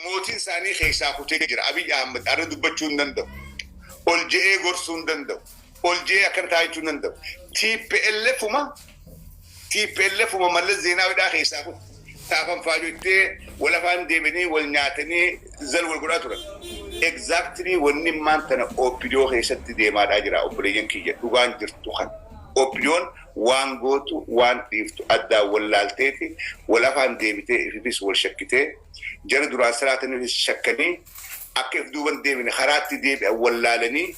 mootiin isaanii keessaa kutee jira. Abiy Ahmed arra dubbachuu hin danda'u. Ol je'ee gorsuu hin danda'u. Ol je'ee akkana taa'achuu hin danda'u. TPLFuma Mallas Zeenaawiidhaa keessaa kun taafan faajottee wal afaan deemanii wal nyaatanii zal wal godhaa turan. Exactly wanni maantana OPDO keessatti deemaadhaa jira. Obboleeyyan kiyya dhugaan jirtu kan. OPDOon waan gootu waan dhiiftu addaa wal laalteeti wal afaan deebitee ififis wal shakkitee jara duraan salaatanii shakkanii akka if duuban deemine karaatti deebi'an wal laalanii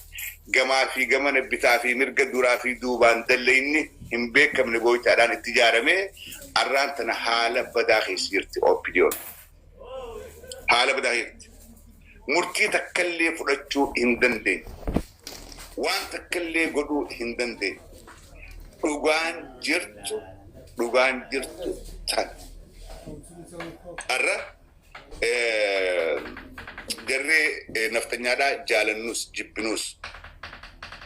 gamaa fi gamana bitaa fi mirga duraa fi duubaan dallayni hin beekamne gooytaadhaan itti ijaaramee arraan tana haala badaa keessa jirti OPDOon. Haala badaa jirti. Murtii takkallee fudhachuu hin dandeenye. Waan takkallee godhuu hin dandeenye. Dhugaan jirtu tan. Arra jarree naftanyaadhaa jaalannus jibbinus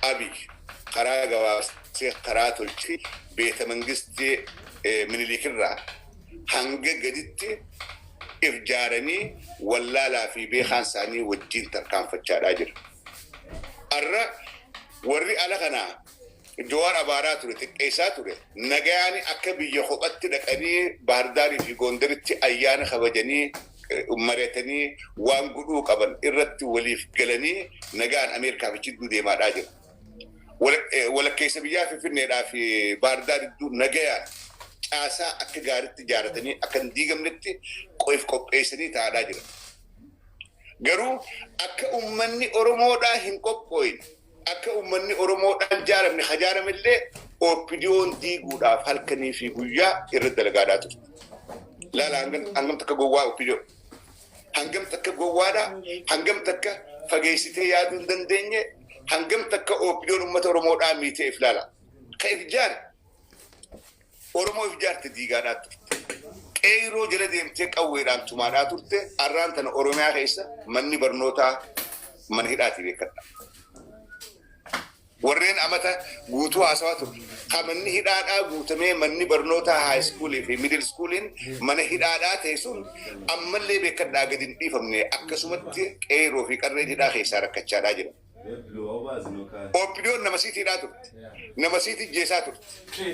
Abiy karaa gabaabsee karaa tolchii beeta mangistii Minilikirraa hanga gaditti if jaaranii wallaalaa fi beekaan isaanii wajjin tarkaanfachaadhaa jira. Arra warri ala kanaa Jawaar abaaraa ture xiqqeessaa ture nagayaani akka biyya kophatti dhaqanii Baardaarii fi Gondaritti ayyaana kabajanii mareetanii waan godhuu qaban irratti waliif galanii nagaan Ameerikaa fi jidduu deemaadhaa jira. Walakkeessa biyyaa Finfinneedhaa fi Baardaarii nagayaan caasaa akka gaariitti ijaaratanii akka hin diigamnetti qopheessanii taa'aa jira. Garuu akka uummanni Oromoodhaa hin qophooyin akka uummanni Oromoodhaan jaaramne hajaaramillee OPDOon diiguudhaaf halkanii fi guyyaa irratti dalagaadhaa turte. Laala hangam takka gowwaa OPDO. Hangam takka gowwaadhaa, hangam takka fageessitee yaaduu hin dandeenye, hangam takka OPDOon uummata Oromoodhaa miitee if laala. Ka if jaare. Oromoo if jaarte diigaadhaa turte. Qeeroo jala deemtee qawweedhaan tumaadhaa turte. Arraan tana Oromiyaa keessa manni barnootaa mana hidhaati beekadha. Warreen amata guutuu haasawaa ture. Manni hidhaadhaa guutamee manni barnootaa high schoolii fi middle schooliin mana hidhaadhaa ta'e sun ammallee beekadhaa gadi hin dhiifamne akkasumatti qeeroo fi qarreen hidhaa keessaa rakkachaadhaa jira. OPDOon nama siiti hidhaa turte. Nama siiti jeesaa turte.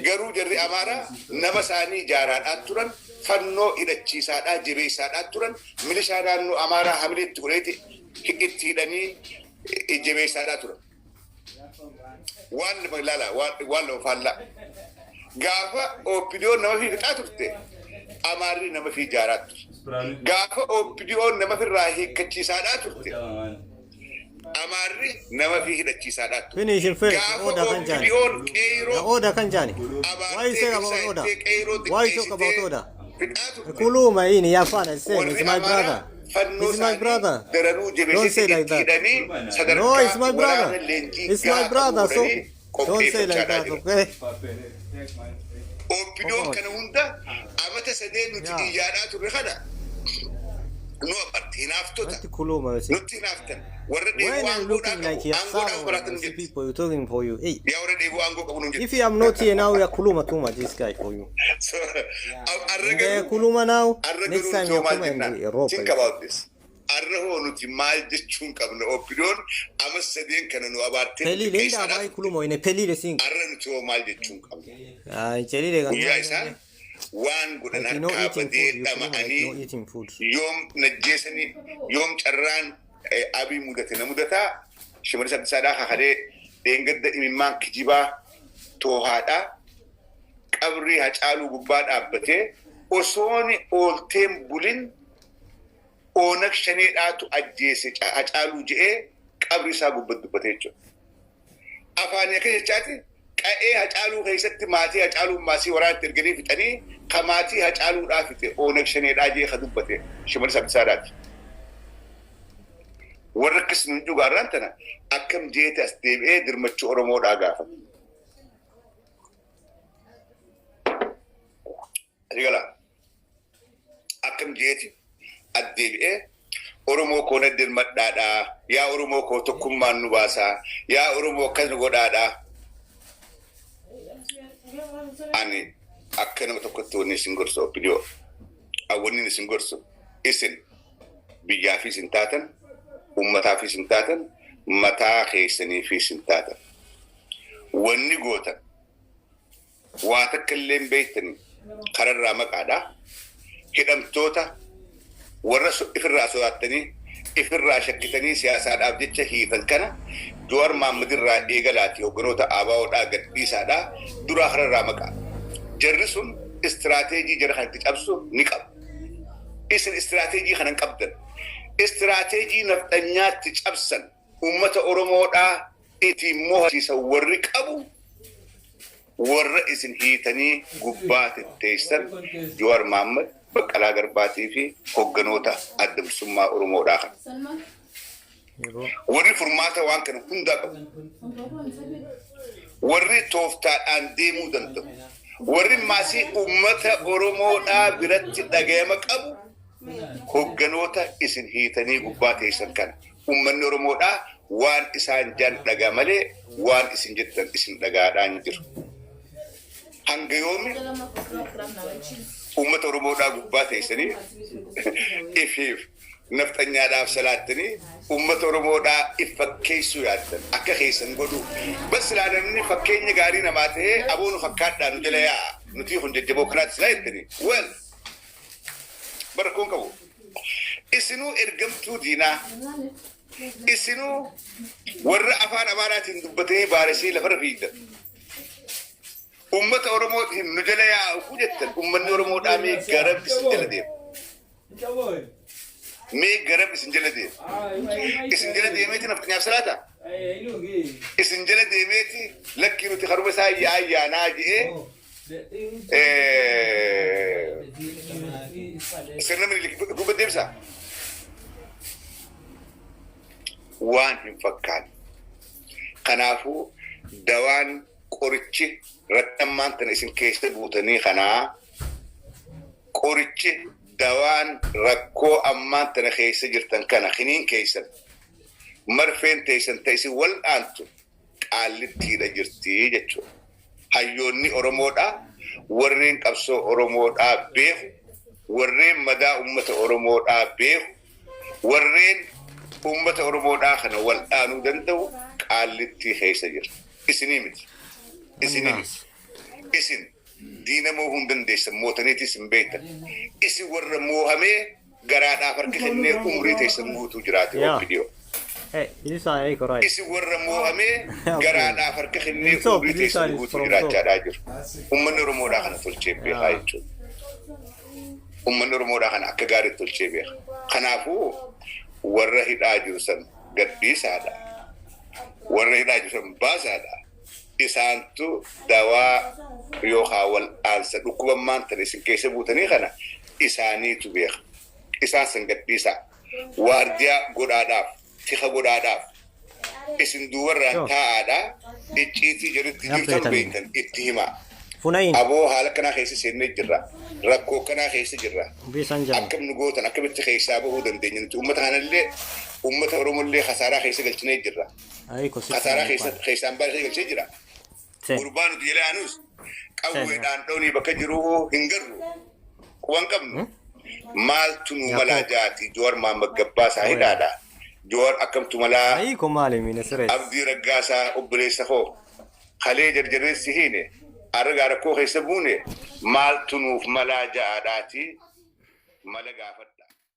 Garuu jarri Amaaraa nama isaanii ijaaraadhaa turan fannoo hidhachiisaadhaa jabeessaadhaa turan milishaa naannoo Amaaraa hamileetti godheeti itti hidhanii jabeessaadhaa turan. Waan lama faallaa. Gaafa OPDOon nama fi fixaa turte Amaarri nama fi ijaaraa turte. Gaafa OPDOon nama fi irraa hiikkachiisaadhaa turte Amaarri nama fi hidhachiisaadhaa turte. Finish your face. Order kan jaani. Order kan jaani. Why you say about order? Why you talk about order? Kuluma hii ni yafana same. It's my brother. It's my brother. Don't say like that. No, it's my brother. It's my brother. So don't say like that, okay? OPDOon kana hunda amata sadee nuti iyyaadhaa turre kana nu aparti hinaaftota nuti hinaaftan warra dheebuu aangoodhaa baratan jedhu people you talking for you. Hey, yaa warra dheebuu aangoo qabu nun jedhu. if you am not here now, we are kuluma too much this guy for you. So Kuluma now. Next time you come and think about this. Arraho nuti maal jechuun qabna OPDOon amma sadeen kana nu abaartee Peli lenda bai kuluma ine peli le sing. arra nuti maal jechuun qabna. Ay, cheli le Guyyaa isaa waan godhan harkaa badee dhama'anii yoom najjeesanii yoom carraan Abiy mudate na mudataa Shimallis Abdiisaadhaa hakalee dheengadda imimmaan kijibaa toohaadhaa qabrii Hacaaluu gubbaa dhaabbatee osooni oolteen bulin Onak shaneedhaatu ajjeese Hacaaluu je'ee qabri isaa gubbatti dubbatee jechuudha. Afaan akka jechaati qa'ee Hacaaluu keessatti maatii Hacaaluu maasii waraanatti erganii fixanii ka maatii Hacaaluudhaa fixe Onak shaneedhaa jee ka dubbate Shimallis Abdiisaadhaati. Warra akkasii nu dhugaa irraan tana akkam jeete as deebi'ee dirmachuu Oromoodhaa gaafata. Rigala akkam jeeti addeebi'ee Oromoo koo na dirmadhaadhaa yaa Oromoo koo tokkummaan nu baasaa yaa Oromoo akkas nu godhaadhaa. Ani akka nama tokkotti wanni isin gorsu OPDO wanni isin gorsu isin biyyaa fi sintaatan ummataa fi sintaatan mataa keessanii fi sintaatan wanni gootan waa takka illee beektan kararraa maqaadhaa hidhamtoota warra ifirraa sodaattanii ifirraa shakkitanii siyaasaadhaaf jecha hiitan kana Jawaar Mohaammed irraa eegalaati hogganoota ABO'dhaa gadhiisaadhaa duraa kararraa maqaa jarri sun istiraatejii jara kanatti cabsu ni qabu. Isin istiraatejii kanan qabdan istiraatejii naftanyaatti cabsan ummata Oromoodhaa itti mo'achiisa warri qabu warra isin hiitanii gubbaa teessan Jawaar Mohaammed Baqqalaa Garbaatii fi hogganoota adda bilisummaa Oromoodhaa kan. Warri furmaata waan kana hundaa qabu. Warri tooftaadhaan deemuu danda'u. Warri maasii ummata Oromoodhaa biratti dhagayama qabu hogganoota isin hiitanii gubbaa teessan kana. Ummanni Oromoodhaa waan isaan jaan dhagaa malee waan isin jettan isin dhagaadhaan jiru. Hanga yoomi ummata Oromoodhaa gubbaa teessanii ifiif naftanyaadhaaf salaattanii ummata Oromoodhaa if fakkeessuu yaaddan akka keessan godhu bas ilaalamni fakkeenya gaarii namaa ta'ee aboonu fakkaadhaan nu jala yaa'a nuti kun jajjaboo kanaatti silaa jettanii wal barakkoon qabu isinuu ergamtuu diinaa isinuu warra afaan amaaraatiin dubbatanii baaresii lafarra fiigdan ummata Oromoo nu jala yaa'u ku jettan ummanni Oromoodhaa mee garab isin jala deemu mee garab isin jala deemu isin jala deemeeti naftanyaaf salaata isin jala deemeeti lakkii nuti haruma isaa ayyaanaa je'ee sirna minilik duuba deebisa waan hin fakkaatu kanaafuu dawaan qorichi rakkammaan tana isin keessa buutanii kanaa qorichi dawaan rakkoo ammaan tana keessa jirtan kana kiniin keessan marfeen teessan isin wal aantu qaallittiidha jirtii jechuudha. Hayyoonni Oromoodhaa warreen qabsoo Oromoodhaa beeku warreen madaa ummata Oromoodhaa beeku warreen ummata Oromoodhaa kana wal aanuu danda'u qaallittii keessa jira. Isinii miti. Isin diina moo hundandeessan mootaniitis hin beektan. Isin warra moohamee garaadhaaf harka kennee umrii teessan guutuu jiraate OPDO. Isin warra moohamee garaadhaaf harka kennee umrii teessan guutuu jiraachaadhaa jiru. Ummanni Oromoodhaa kana tolchee beekaa jechuudha. Ummanni Oromoodhaa kana akka gaarii tolchee beeka. Kanaafuu warra hidhaa jiru san gadhiisaadha. Warra hidhaa jiru san baasaadha. Isaantu dawaa yookaan wal aansa dhukkubammaan ta'e isin keessa buutanii kana isaaniitu beeka. Isaan san gadhiisaa. Waardiyaa godhaadhaaf, tika godhaadhaaf, isin duubarraan taa'aadhaa, icciitii jedhutti jirtan beektan itti himaa. Aboo haala kanaa keessa seennee jirra. Rakkoo kanaa keessa jirra. Akkam nu gootan akkamitti keessaa bahuu dandeenya nuti uummata kanallee uummata Oromollee khasaaraa keessa galchinee jirra. Khasaaraa keessaan baasee galchee jira. Gurbaan nuti jalaanus qawweedhaan dhoonii bakka jiru hin garru. Waan qabnu maaltu nu malaa jaati Jawaar Mohaammed Gabbaasaa hidhaadha. Jawaar akkamtu malaa Abdii Raggaasaa obboleessa koo halee jarjareessi hiine argaa rakkoo keessa buune maaltu nuuf malaa ja'aadhaati mala gaafadha.